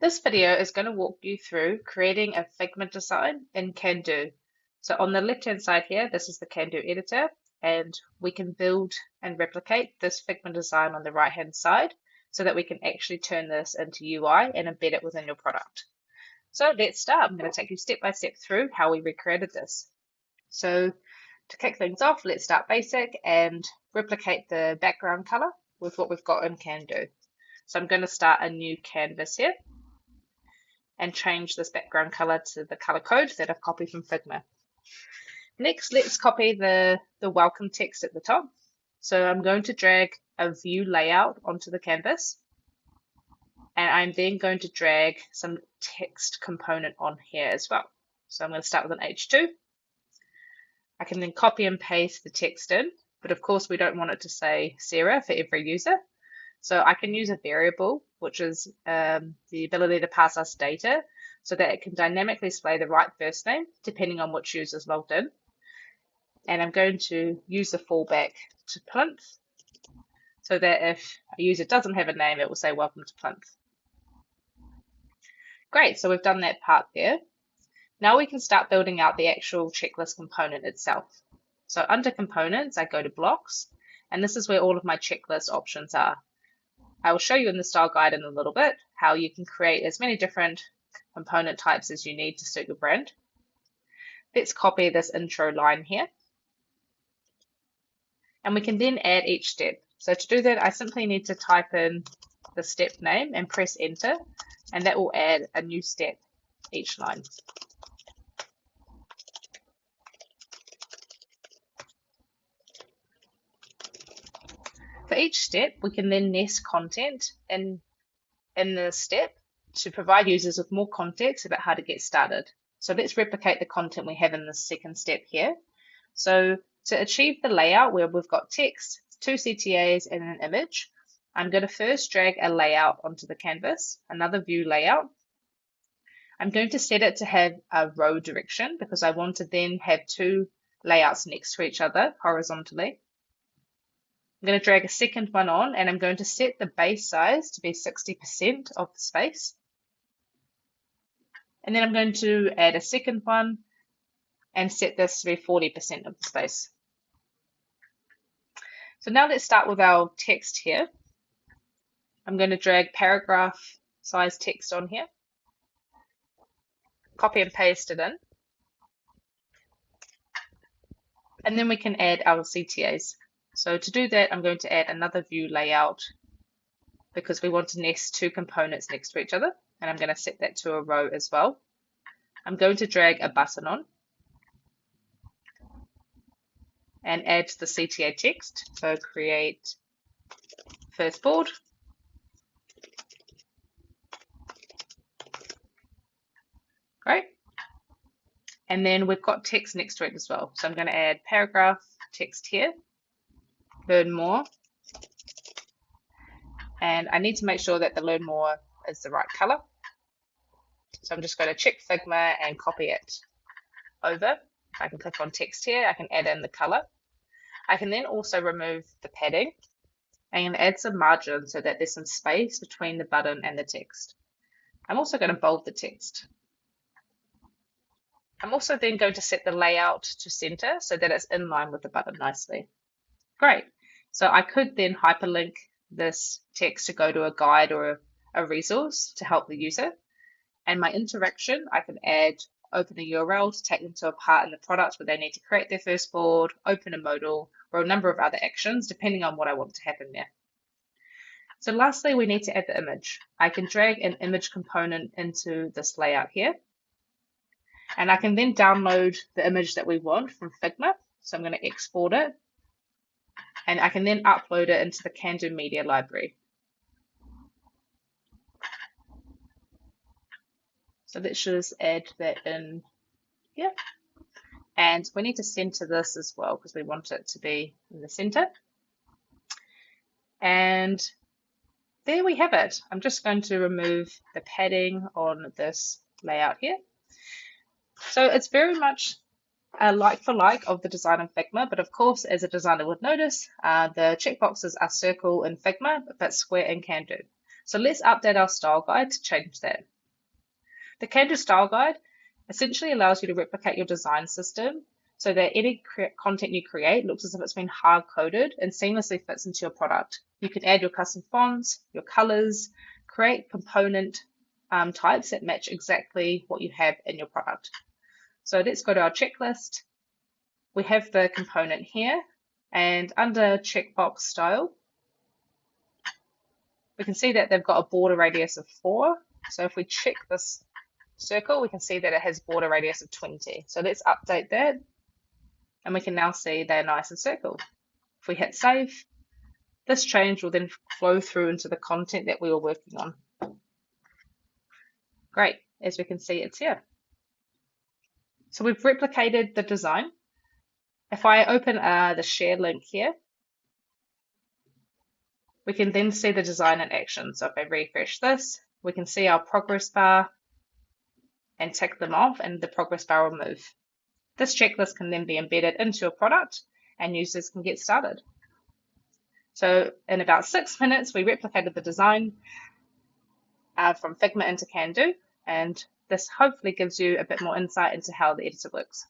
This video is going to walk you through creating a Figma design in Candu. So on the left-hand side here, this is the Candu editor, and we can build and replicate this Figma design on the right-hand side so that we can actually turn this into UI and embed it within your product. So let's start. I'm going to take you step by step through how we recreated this. So to kick things off, let's start basic and replicate the background color with what we've got in Candu. So I'm going to start a new canvas here and change this background color to the color code that I've copied from Figma. Next, let's copy the welcome text at the top. So I'm going to drag a view layout onto the canvas, and I'm then going to drag some text component on here as well. So I'm going to start with an H2. I can then copy and paste the text in, but of course we don't want it to say Sarah for every user. So I can use a variable, which is the ability to pass us data so that it can dynamically display the right first name depending on which user is logged in. And I'm going to use the fallback to Plinth so that if a user doesn't have a name, it will say welcome to Plinth. Great, so we've done that part there. Now we can start building out the actual checklist component itself. So under components, I go to blocks, and this is where all of my checklist options are. I will show you in the style guide in a little bit how you can create as many different component types as you need to suit your brand. Let's copy this intro line here. And we can then add each step. So to do that, I simply need to type in the step name and press enter, and that will add a new step each line. For each step, we can then nest content in the step to provide users with more context about how to get started. So let's replicate the content we have in the second step here. So to achieve the layout where we've got text, 2 CTAs and an image, I'm going to first drag a layout onto the canvas, another view layout. I'm going to set it to have a row direction because I want to then have 2 layouts next to each other horizontally. I'm going to drag a second one on, and I'm going to set the base size to be 60% of the space. And then I'm going to add a second one and set this to be 40% of the space. So now let's start with our text here. I'm going to drag paragraph size text on here, copy and paste it in, and then we can add our CTAs. So to do that, I'm going to add another view layout because we want to nest 2 components next to each other, and I'm going to set that to a row as well. I'm going to drag a button on and add the CTA text. So create first board. Great. And then we've got text next to it as well. So I'm going to add paragraph text here. Learn more, and I need to make sure that the learn more is the right color. So I'm just going to check Figma and copy it over. I can click on text here, I can add in the color. I can then also remove the padding and add some margin so that there's some space between the button and the text. I'm also going to bold the text. I'm also then going to set the layout to center so that it's in line with the button nicely. Great. So I could then hyperlink this text to go to a guide or a resource to help the user. And my interaction, I can add, open a URL to take them to a part in the product where they need to create their first board, open a modal, or a number of other actions depending on what I want to happen there. So lastly, we need to add the image. I can drag an image component into this layout here. And I can then download the image that we want from Figma. So I'm going to export it. And I can then upload it into the Candu media library. So let's just add that in here. And we need to center this as well because we want it to be in the center. And there we have it. I'm just going to remove the padding on this layout here. So it's very much a like for like of the design in Figma, but of course, as a designer would notice, the checkboxes are circle in Figma, but square in Candu. So let's update our style guide to change that. The Candu style guide essentially allows you to replicate your design system so that any content you create looks as if it's been hard-coded and seamlessly fits into your product. You can add your custom fonts, your colors, create component types that match exactly what you have in your product. So let's go to our checklist. We have the component here, and under checkbox style, we can see that they've got a border radius of 4. So if we check this circle, we can see that it has border radius of 20. So let's update that, and we can now see they're nice and circled. If we hit save, this change will then flow through into the content that we were working on. Great, as we can see, it's here. So we've replicated the design. If I open the share link here, we can then see the design in action. So if I refresh this, we can see our progress bar and tick them off, and the progress bar will move. This checklist can then be embedded into your product and users can get started. So in about 6 minutes, we replicated the design from Figma into Candu, and this hopefully gives you a bit more insight into how the editor works.